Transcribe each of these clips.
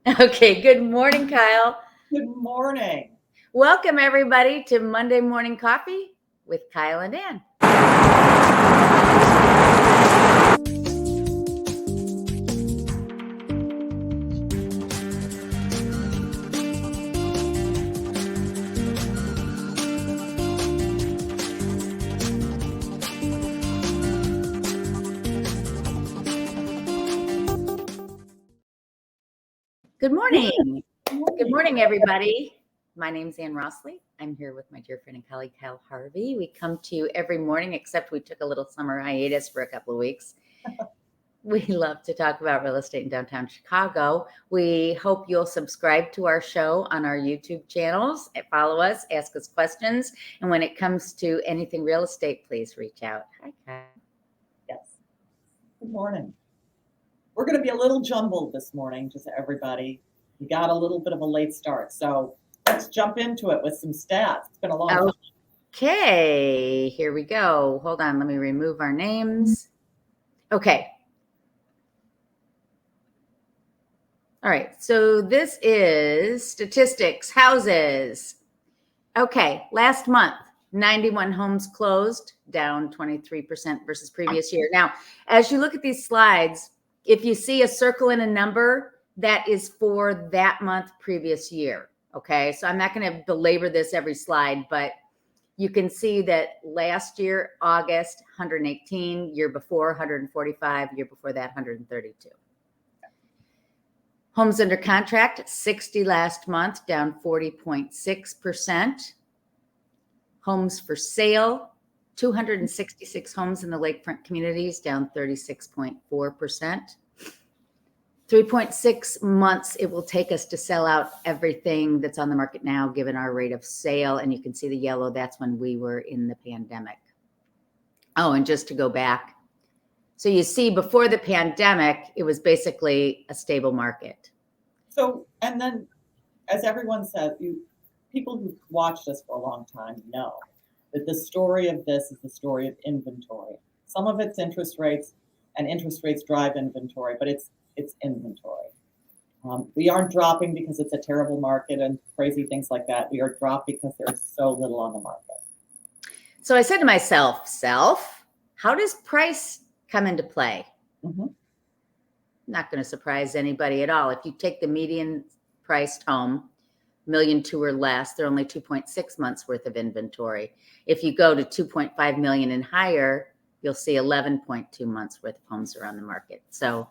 Okay, good morning, Kyle. Good morning. Welcome, everybody, to Monday Morning Coffee with Kyle and Ann. Good morning. Good morning, everybody. My name's Anne.Rossley. I'm here with my dear friend and colleague, Kyle Harvey. We come to you every morning, except we took a little summer hiatus for a couple of weeks. We love to talk about real estate in downtown Chicago. We hope you'll subscribe to our show on our YouTube channels, follow us, ask us questions. And when it comes to anything real estate, please reach out. Hi, Kyle. Yes. Good morning. We're going to be a little jumbled this morning, just everybody. We got a little bit of a late start. So let's jump into it with some stats. It's been a long time. Okay, here we go. Hold on, let me remove our names. Okay. All right, so this is statistics, houses. Okay, last month, 91 homes closed, down 23% versus previous year. Now, as you look at these slides, if you see a circle and a number, that is for that month previous year. Okay, so I'm not going to belabor this every slide, but you can see that last year, August, 118, year before, 145, year before that, 132. Homes under contract, 60 last month, down 40.6%. Homes for sale, 266 homes in the lakefront communities, down 36.4%. 3.6 months it will take us to sell out everything that's on the market now, given our rate of sale. And you can see the yellow, that's when we were in the pandemic. Oh, and just to go back. So you see, before the pandemic, it was basically a stable market. So, and then, as everyone said, people who've watched us for a long time know that the story of this is the story of inventory. Some of it's interest rates, and interest rates drive inventory, but it's inventory. We aren't dropping because it's a terrible market and crazy things like that. We are dropped because there's so little on the market. So I said to myself, how does price come into play? Mm-hmm. Not going to surprise anybody at all. If you take the median priced home, $1.2 million or less, they're only 2.6 months worth of inventory. If you go to 2.5 million and higher, you'll see 11.2 months worth of homes are on the market. So,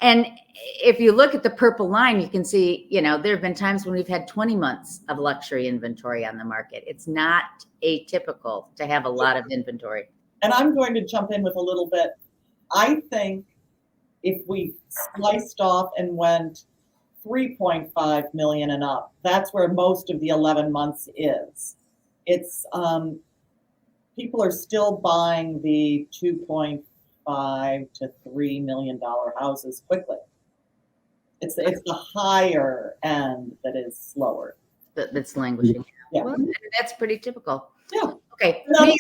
and if you look at the purple line, you can see, there have been times when we've had 20 months of luxury inventory on the market. It's not atypical to have a lot of inventory. And I'm going to jump in with a little bit. I think if we sliced off and went 3.5 million and up, that's where most of the 11 months is. It's people are still buying the 2.5 to $3 million houses quickly. It's the higher end that is slower. That's languishing. Yeah. Well, that's pretty typical. Yeah. Okay. There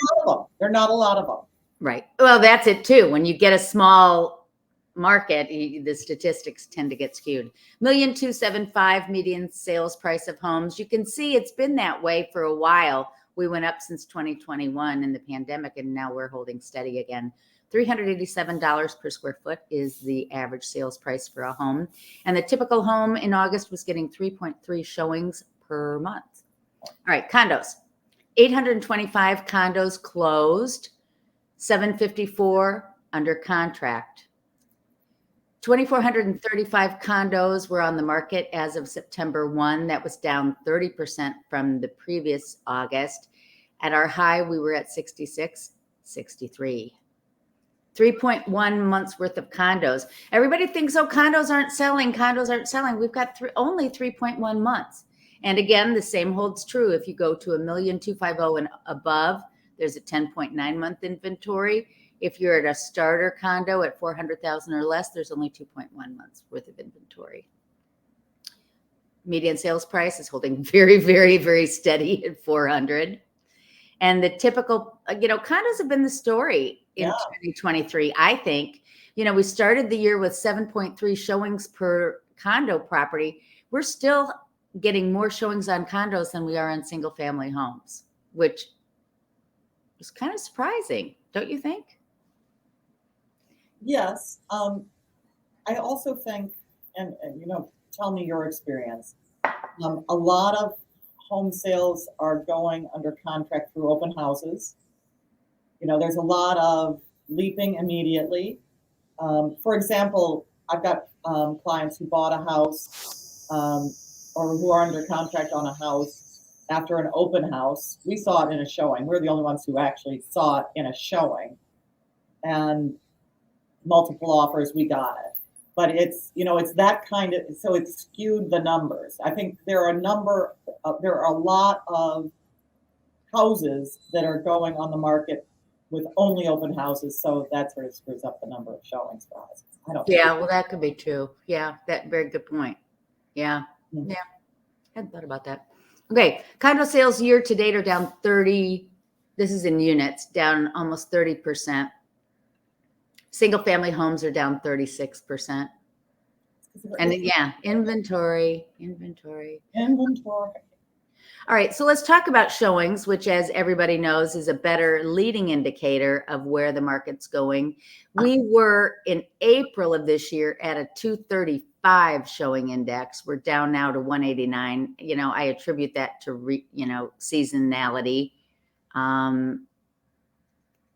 are not a lot of them. Right. Well, that's it too. When you get a small market, the statistics tend to get skewed. 1,275,000 median sales price of homes. You can see it's been that way for a while. We went up since 2021 in the pandemic, and now we're holding steady again. $387 per square foot is the average sales price for a home. And the typical home in August was getting 3.3 showings per month. All right, condos. 825 condos closed, 754 under contract. 2,435 condos were on the market as of September 1. That was down 30% from the previous August. At our high, we were at 66, 63. 3.1 months worth of condos. Everybody thinks, condos aren't selling. We've got only 3.1 months. And again, the same holds true. If you go to 1,250,000 and above, there's a 10.9 month inventory. If you're at a starter condo at 400,000 or less, there's only 2.1 months worth of inventory. Median sales price is holding very, very, very steady at 400. And the typical, condos have been the story in 2023. I think, we started the year with 7.3 showings per condo property, we're still getting more showings on condos than we are on single family homes, which is kind of surprising, don't you think? Yes. I also think, and tell me your experience. A lot of home sales are going under contract through open houses. There's a lot of leaping immediately. For example, I've got clients who bought a house or who are under contract on a house after an open house. We saw it in a showing. We're the only ones who actually saw it in a showing. And multiple offers, we got it. But it's that kind of, so it skewed the numbers. I think there are a lot of houses that are going on the market with only open houses, so that sort of screws up the number of showings for houses. I don't know. Yeah, well, that could be true. Yeah, that very good point. Yeah. Mhm. Yeah. Hadn't thought about that. Okay. Condo sales year to date are down 30. This is in units, down almost 30%. Single family homes are down 36%. And yeah, inventory. All right, so let's talk about showings, which, as everybody knows, is a better leading indicator of where the market's going. We were in April of this year at a 235 showing index. We're down now to 189. I attribute that to seasonality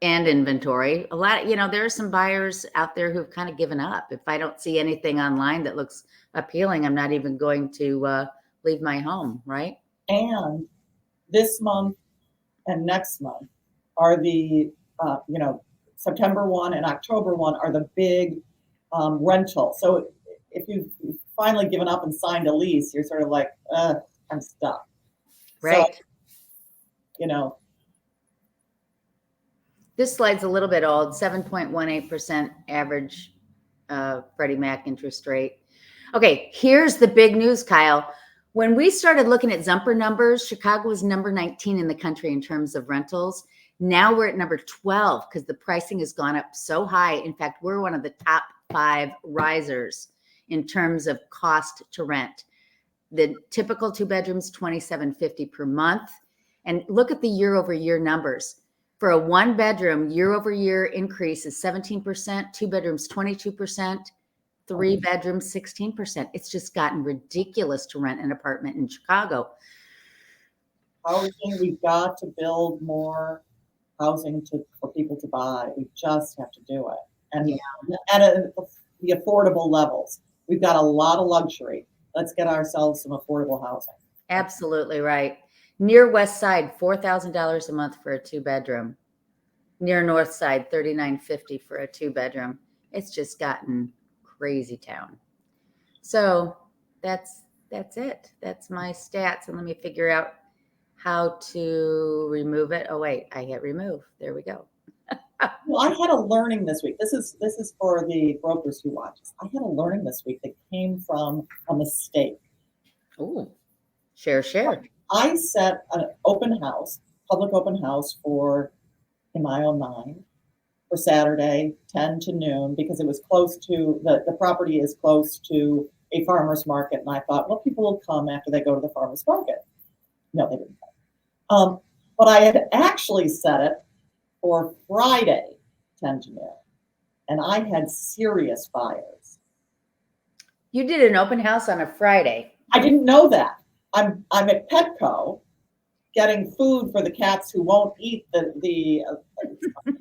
and inventory. A lot, there are some buyers out there who've kind of given up. If I don't see anything online that looks appealing, I'm not even going to leave my home, right? And this month and next month are the, September 1 and October 1 are the big rental. So if you've finally given up and signed a lease, you're sort of like, I'm stuck. Right. So, this slide's a little bit old, 7.18% average Freddie Mac interest rate. Okay, here's the big news, Kyle. When we started looking at Zumper numbers, Chicago was number 19 in the country in terms of rentals. Now we're at number 12 because the pricing has gone up so high. In fact, we're one of the top 5 risers in terms of cost to rent. The typical 2 bedrooms, $2,750 per month. And look at the year over year numbers. For a 1 bedroom, year over year increase is 17%, 2 bedrooms, 22%. 3 bedrooms, 16%. It's just gotten ridiculous to rent an apartment in Chicago. Housing, we've got to build more housing for people to buy. We just have to do it. And at the affordable levels. We've got a lot of luxury. Let's get ourselves some affordable housing. Absolutely right. Near West Side, $4,000 a month for a 2 bedroom. Near North Side, $3,950 for a 2 bedroom. It's just gotten crazy town. So that's it. That's my stats. And let me figure out how to remove it. Oh wait, I hit remove. There we go. Well, I had a learning this week. This is for the brokers who watch us. I had a learning this week that came from a mistake. Oh, share. I set an public open house in my own mind, for Saturday, 10 to noon, because it was close to, the property is close to a farmer's market. And I thought, well, people will come after they go to the farmer's market. No, they didn't come. But I had actually set it for Friday, 10 to noon. And I had serious buyers. You did an open house on a Friday. I didn't know that. I'm at Petco getting food for the cats who won't eat the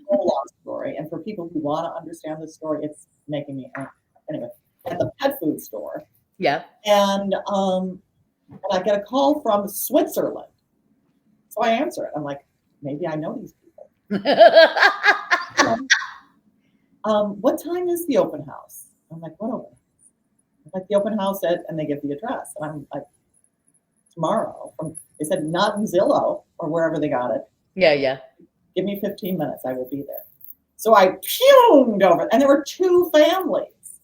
whole long story. And for people who want to understand the story, it's making me angry. Anyway, at the pet food store. Yeah. And I get a call from Switzerland. So I answer it. I'm like, maybe I know these people. What time is the open house? I'm like, what open house? I'm like, the open house and they give the address. And I'm like, tomorrow. They said not in Zillow or wherever they got it. Yeah. Give me 15 minutes. I will be there. So I fumed over, and there were 2 families,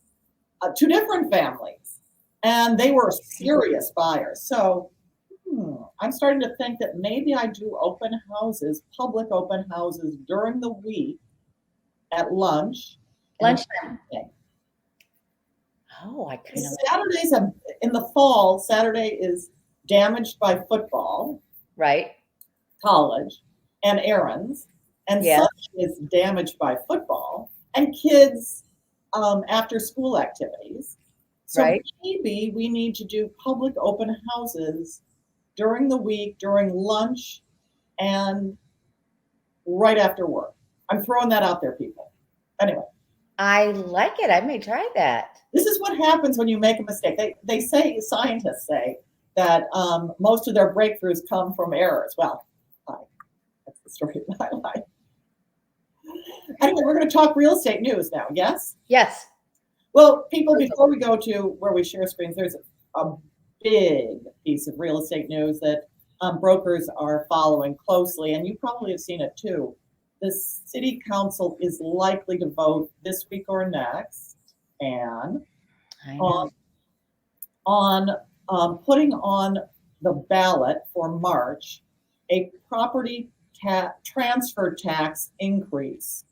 2 different families, and they were serious buyers. So I'm starting to think that maybe I do public open houses during the week at lunchtime. Oh, I kind of Saturdays in the fall, Saturday is damaged by football, right. college, and errands, and Yeah. Sunday is damaged by football and kids after school activities. So Right. maybe we need to do public open houses during the week, during lunch, and right after work. I'm throwing that out there, people. Anyway, I like it. I may try that. this is what happens when you make a mistake. They say, scientists say, that most of their breakthroughs come from errors. Well, that's the story of my life. Anyway, we're going to talk real estate news now, yes? Yes. Well, people, before we go to where we share screens, there's a big piece of real estate news that brokers are following closely, and you probably have seen it too. The city council is likely to vote this week or next, and I know. on putting on the ballot for March a property transfer tax increase.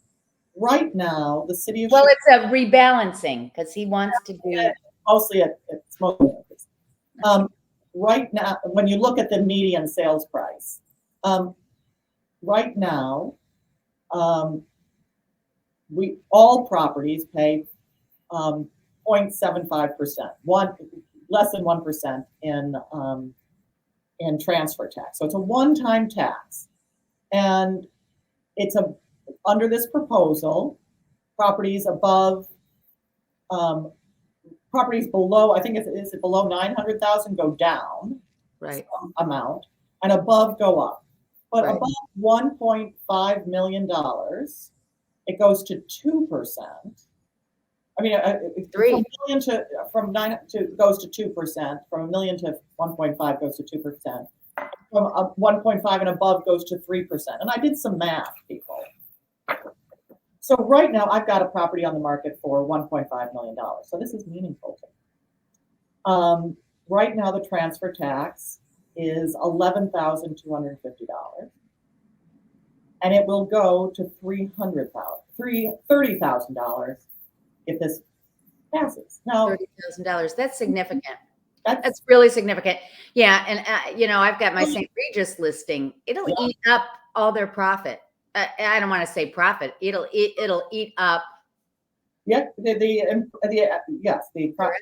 Right now, the city of Well, Chicago, it's a rebalancing because he wants to do. mostly it's mostly right now, when you look at the median sales price, right now, we all properties pay 0.75%, less than 1% in transfer tax. So it's a one-time tax, and it's under this proposal, properties above, properties below, I think is it below 900,000 go down, Right. amount, and above go up. But Right. above $1.5 million, it goes to 2%. I mean, Three. from 9 to goes to 2%. From $1 million to 1.5 goes to 2%. From 1.5 and above goes to 3%. And I did some math, people. So right now, I've got a property on the market for $1.5 million. So this is meaningful to me. Right now, the transfer tax is $11,250, and it will go to $30,000 if this passes. Now, $30,000. That's significant. that's That's really significant. Yeah, and I've got my St. Regis listing. It'll Yeah. eat up all their profit. I don't want to say profit. It'll eat up yes, the price.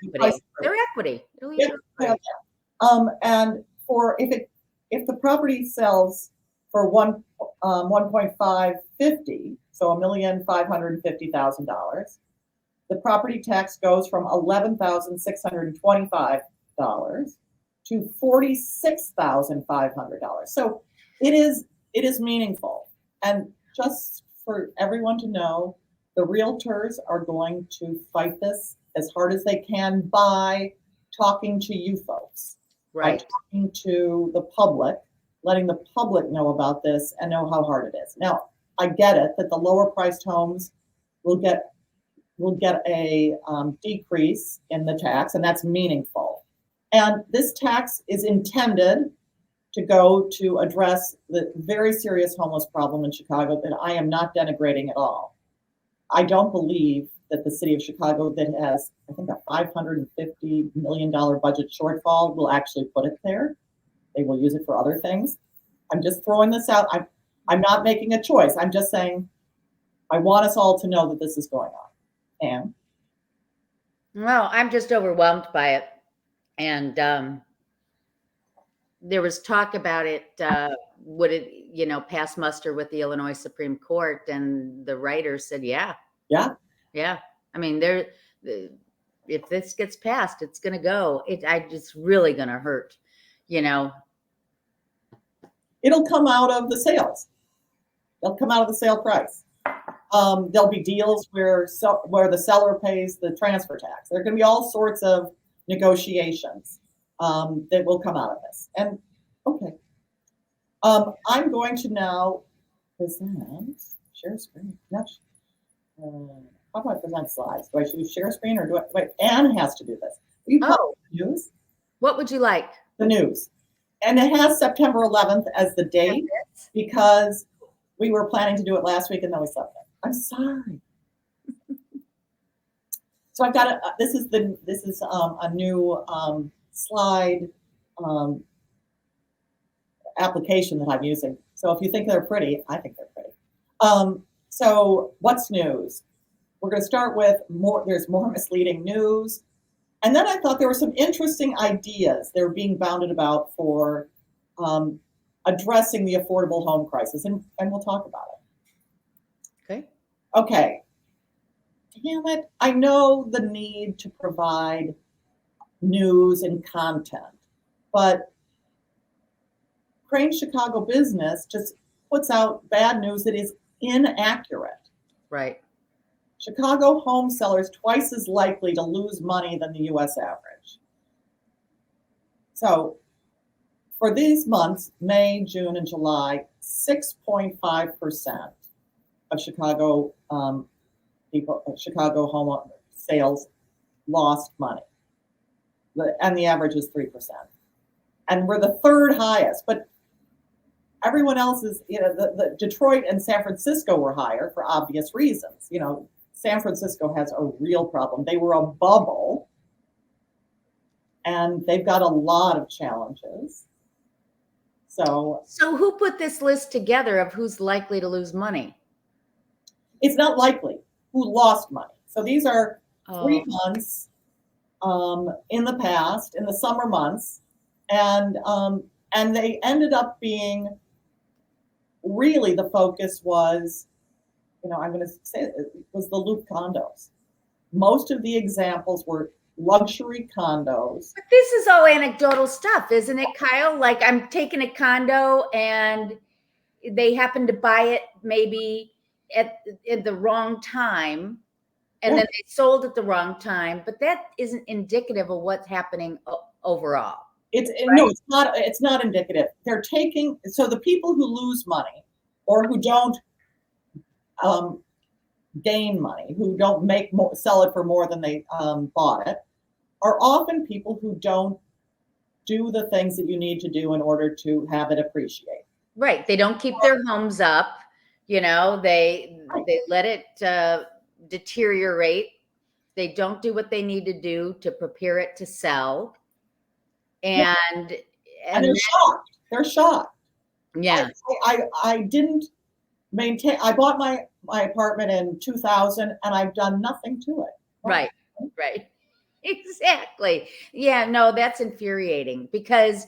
their equity. It'll eat Yeah, their yeah, equity. and for if the property sells for 1.550, so $1,550,000, the property tax goes from $11,625 to $46,500. So it is meaningful. And just for everyone to know, the realtors are going to fight this as hard as they can by talking to you folks, by Right. talking to the public, letting the public know about this and know how hard it is. Now, I get it that the lower priced homes will get a decrease in the tax, and that's meaningful. And this tax is intended to go to address the very serious homeless problem in Chicago that I am not denigrating at all. I don't believe that the city of Chicago, that has, I think, a $550 million budget shortfall, will actually put it there. They will use it for other things. I'm just throwing this out. I'm not making a choice. I'm just saying I want us all to know that this is going on. And Well, I'm just overwhelmed by it. And there was talk about it. Would it, pass muster with the Illinois Supreme Court? And the writer said, yeah. yeah, I mean, if this gets passed, it's going to go. It's really going to hurt. it'll come out of the sales. They'll come out of the sale price. There'll be deals where the seller pays the transfer tax. There are going to be all sorts of negotiations that will come out of this. And okay, I'm going to now present share screen. How do I present slides? Do I choose share screen or do I wait? Anne has to do this. Will you publish the news? What would you like? The news, and it has September 11th as the date because we were planning to do it last week and then we slept it. I'm sorry. So I've got this is a new slide application that I'm using. So if you think they're pretty, I think they're pretty. So what's news? We're going to start with there's more misleading news. And then I thought there were some interesting ideas that were being bounded about for addressing the affordable home crisis. And we'll talk about it. Okay. Okay. Damn it. I know the need to provide news and content, but Crane Chicago Business just puts out bad news that is inaccurate. Right. Chicago home sellers twice as likely to lose money than the US average. So for these months, May, June, and July, 6.5% of Chicago Chicago home sales lost money. And the average is 3%. And we're the third highest, but everyone else is, the Detroit and San Francisco were higher for obvious reasons. San Francisco has a real problem. They were a bubble, and they've got a lot of challenges. So who put this list together of who's likely to lose money? It's not likely who lost money. So these are 3 months in the past, in the summer months, and they ended up being, really the focus was, I'm going to say it was the loop condos. Most of the examples were luxury condos. But this is all anecdotal stuff, isn't it, Kyle? Like, I'm taking a condo and they happen to buy it maybe at the wrong time, and then they sold at the wrong time, but that isn't indicative of what's happening overall. No, it's not indicative. They're taking, so the people who lose money or who don't gain money, who don't sell it for more than they bought it, are often people who don't do the things that you need to do in order to have it appreciate. Right. They don't keep their homes up. They let it deteriorate. They don't do what they need to do to prepare it to sell. And they're shocked. They're shocked. Yeah. I didn't maintain. I bought my apartment in 2000, and I've done nothing to it. Right. Exactly. Yeah. No, that's infuriating, because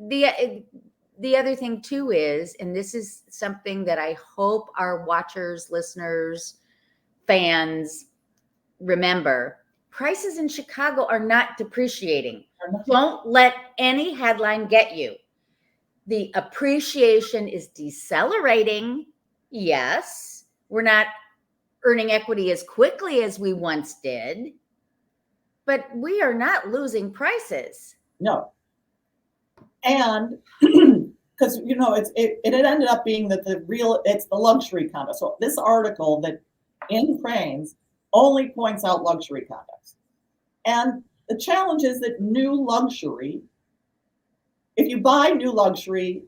the other thing too is, and this is something that I hope our watchers, listeners, fans remember, prices in Chicago are not depreciating. Don't let any headline get you. The appreciation is decelerating. Yes, we're not earning equity as quickly as we once did, but we are not losing prices. No. And because it ended up being that it's the luxury condo. So this article that in Cranes only points out luxury condos. And the challenge is that new luxury, if you buy new luxury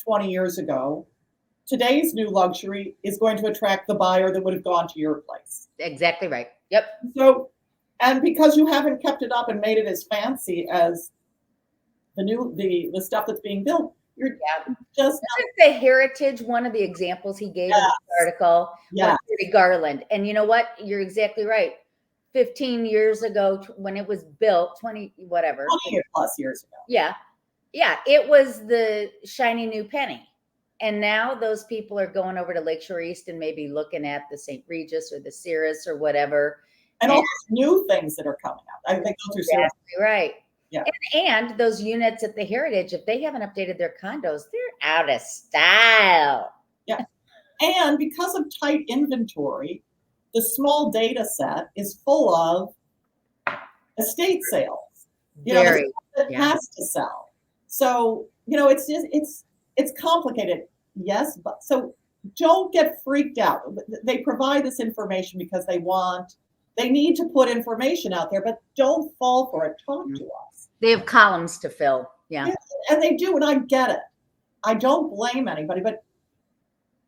20 years ago, today's new luxury is going to attract the buyer that would have gone to your place. Exactly right. Yep. So, and because you haven't kept it up and made it as fancy as the stuff that's being built, you're just the Heritage, one of the examples he gave in the article, was Pretty Garland. And you know what? You're exactly right. 15 years ago, when it was built, 20 plus years ago. Yeah. It was the shiny new penny. And now those people are going over to Lakeshore East and maybe looking at the St. Regis or the Cirrus or whatever. And all those new things that are coming out. I think those are exactly right. Yeah. And those units at the Heritage, if they haven't updated their condos, they're out of style. Yeah. And because of tight inventory, the small data set is full of estate sales. That has to sell. So, it's complicated. Yes, but so don't get freaked out. They provide this information because they need to put information out there, but don't fall for it. Talk to us. They have columns to fill. Yeah. And they do, and I get it. I don't blame anybody, but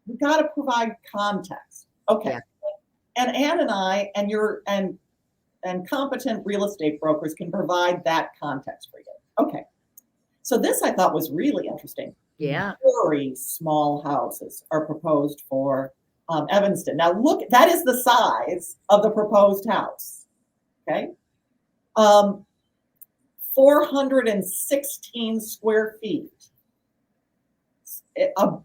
we got to provide context. Okay. Yeah. And Anne and I and and competent real estate brokers can provide that context for you. Okay. So this I thought was really interesting. Yeah. Very small houses are proposed for Evanston. Now look, that is the size of the proposed house. Okay. 416 square feet. A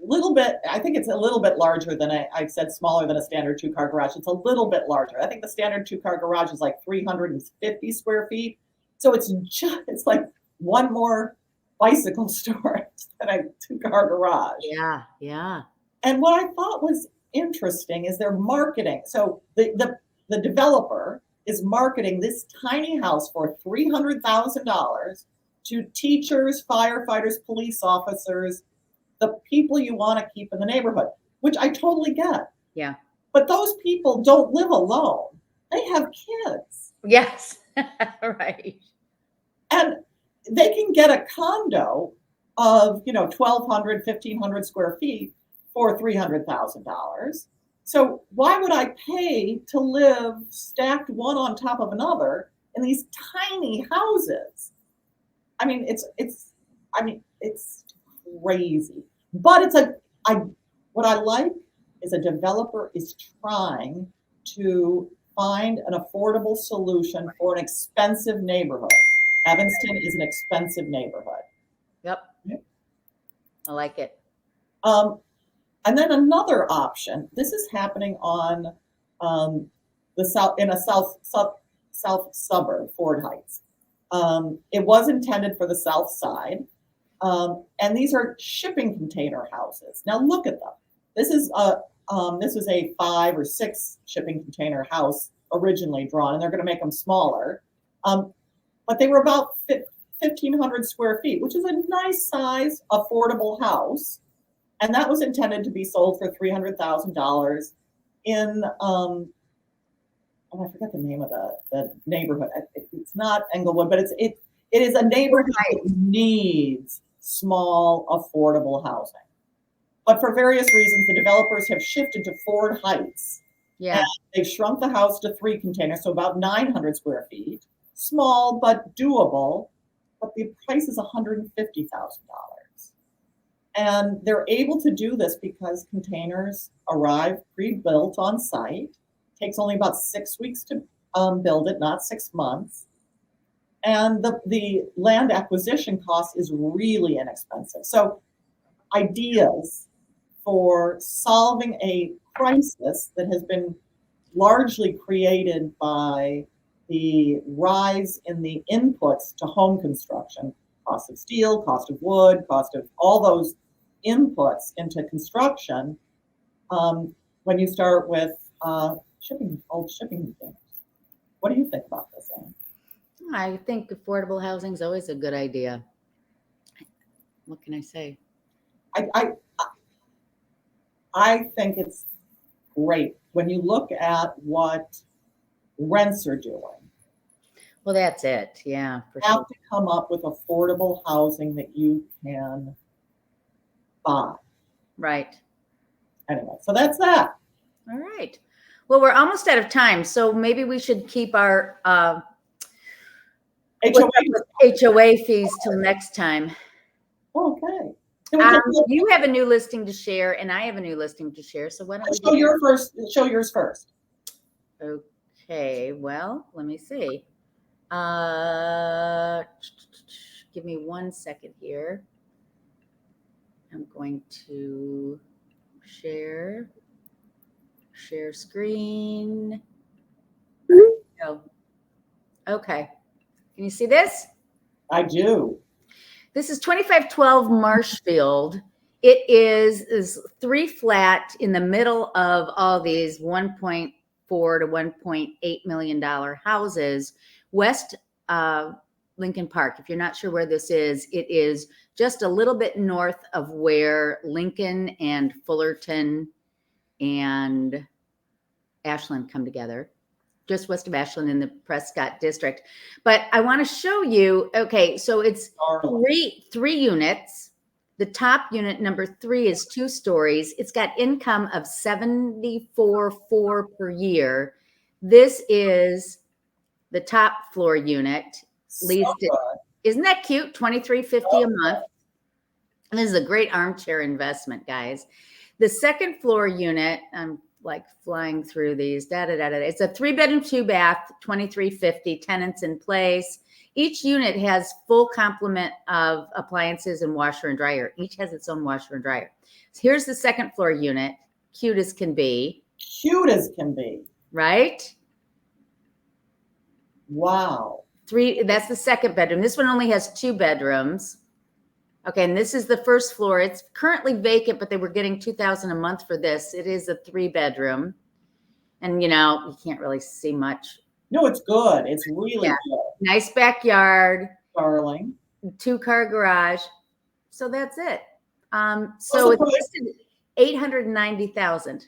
little bit, I think it's a little bit larger than I said, smaller than a standard 2-car garage. It's a little bit larger. I think the standard 2-car garage is like 350 square feet. So it's like one more bicycle storage than a 2-car garage. Yeah. Yeah. And what I thought was interesting is their marketing. So the developer is marketing this tiny house for $300,000 to teachers, firefighters, police officers, the people you want to keep in the neighborhood, which I totally get. Yeah. But those people don't live alone. They have kids. Yes. Right. And they can get a condo of, 1,200, 1,500 square feet for $300,000. So why would I pay to live stacked one on top of another in these tiny houses? I mean, it's crazy. But what I like is a developer is trying to find an affordable solution for an expensive neighborhood. Evanston is an expensive neighborhood. Yep. I like it. And then another option. This is happening on the south in a south suburb, Ford Heights. It was intended for the south side, and these are shipping container houses. Now look at them. This was a 5 or 6 shipping container house originally drawn, and they're going to make them smaller. But they were about 1,500 square feet, which is a nice size, affordable house. And that was intended to be sold for $300,000 in, I forget the name of the neighborhood. It's not Englewood, but it is a neighborhood that needs small, affordable housing. But for various reasons, the developers have shifted to Ford Heights. Yeah. And they've shrunk the house to 3 containers, so about 900 square feet. Small, but doable. But the price is $150,000. And they're able to do this because containers arrive pre-built on site. It takes only about 6 weeks to build it, not 6 months. And the land acquisition cost is really inexpensive. So ideas for solving a crisis that has been largely created by the rise in the inputs to home construction, cost of steel, cost of wood, cost of all those inputs into construction. When you start with old shipping containers. What do you think about this, Anne? I think affordable housing is always a good idea. What can I say? I think it's great when you look at what rents are doing. Well, that's it. Yeah, for You have sure. to come up with affordable housing that you can buy. Right. Anyway, so that's that. All right. Well, we're almost out of time, so maybe we should keep our HOA fees till next time. Okay. You have a new listing to share, and I have a new listing to share. So why don't we show yours first? Okay. Well, let me see. Give me 1 second here. I'm going to share screen. Oh, okay. Can you see this? I do. This is 2512 Marshfield. It is 3 flat in the middle of all these $1.4 to $1.8 million houses, west Lincoln Park. If you're not sure where this is, it is just a little bit north of where Lincoln and Fullerton and Ashland come together, just west of Ashland in the Prescott district. But I want to show you, okay, so it's three units. The top unit, number 3, is 2 stories. It's got income of $74,400 per year. This is the top floor unit, leased it. Isn't that cute? $23.50 a month. And this is a great armchair investment, guys. The second floor unit, I'm like flying through these. It's a 3-bedroom, 2-bath, $23.50, tenants in place. Each unit has full complement of appliances and washer and dryer. Each has its own washer and dryer. So here's the second floor unit. Cute as can be. Cute as can be. Right? Wow. That's the second bedroom. This one only has 2 bedrooms. Okay, and this is the first floor. It's currently vacant, but they were getting $2,000 a month for this. It is a 3-bedroom. And you can't really see much. No, it's good. It's really good. Nice backyard. Darling. 2-car garage. So that's it. So it's listed $890,000.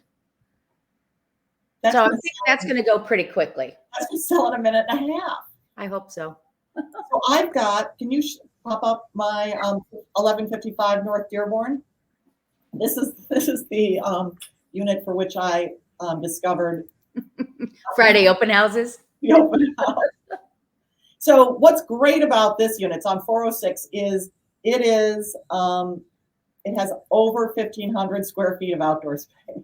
So I think that's going to go pretty quickly. That's going to sell in a minute and a half. I hope so. So I've got, can you pop up my 1155 North Dearborn? This is the unit for which I discovered Friday open houses. The open house. So what's great about this unit, it's on 406, is it has over 1,500 square feet of outdoor space.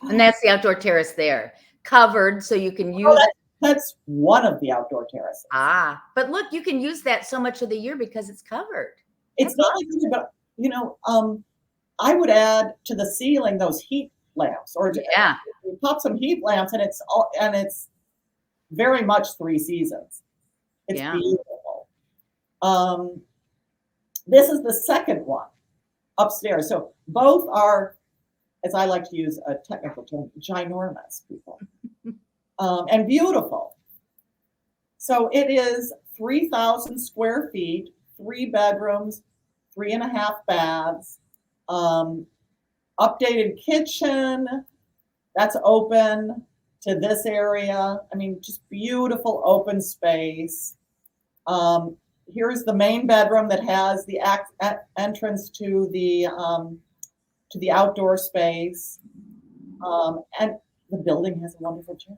And that's the outdoor terrace there, covered, so you can use it. That's one of the outdoor terraces. But look, you can use that so much of the year because it's covered. It's not like, but I would add to the ceiling those heat lamps, or pop some heat lamps, and it's very much 3 seasons. It's beautiful. This is the second one upstairs. So both are, as I like to use a technical term, ginormous, people. And beautiful. So it is 3,000 square feet, 3 bedrooms, 3.5 baths, updated kitchen. That's open to this area. I mean, just beautiful open space. Here's the main bedroom that has the entrance to the outdoor space, and the building has a wonderful gym.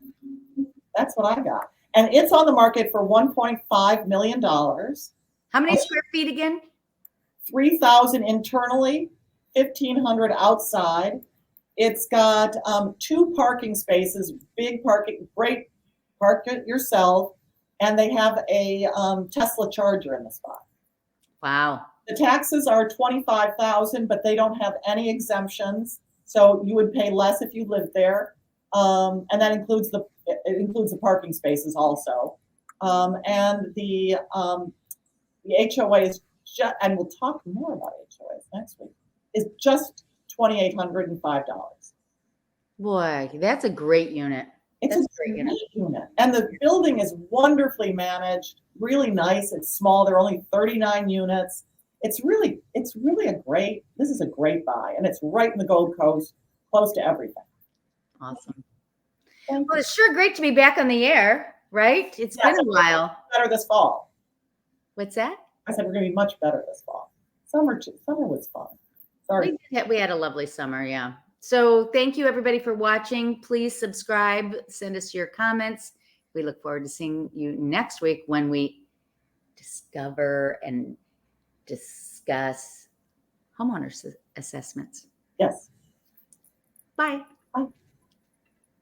That's what I got. And it's on the market for $1.5 million. How many square feet again? 3,000 internally, 1,500 outside. It's got 2 parking spaces, big parking, great, park it yourself. And they have a Tesla charger in the spot. Wow. The taxes are $25,000, but they don't have any exemptions. So you would pay less if you lived there. And that includes the parking spaces also. And the HOA is just, and we'll talk more about HOAs next week, is just $2,805. Boy, that's a great unit. It's a great unit. And the building is wonderfully managed, really nice. It's small. There are only 39 units. This is a great buy. And it's right in the Gold Coast, close to everything. Awesome. Well, it's sure great to be back on the air, right? It's been a while. Better this fall. What's that? I said we're going to be much better this fall. Summer was fun. Sorry. We had a lovely summer, yeah. So thank you, everybody, for watching. Please subscribe. Send us your comments. We look forward to seeing you next week when we discover and discuss homeowners assessments. Yes. Bye.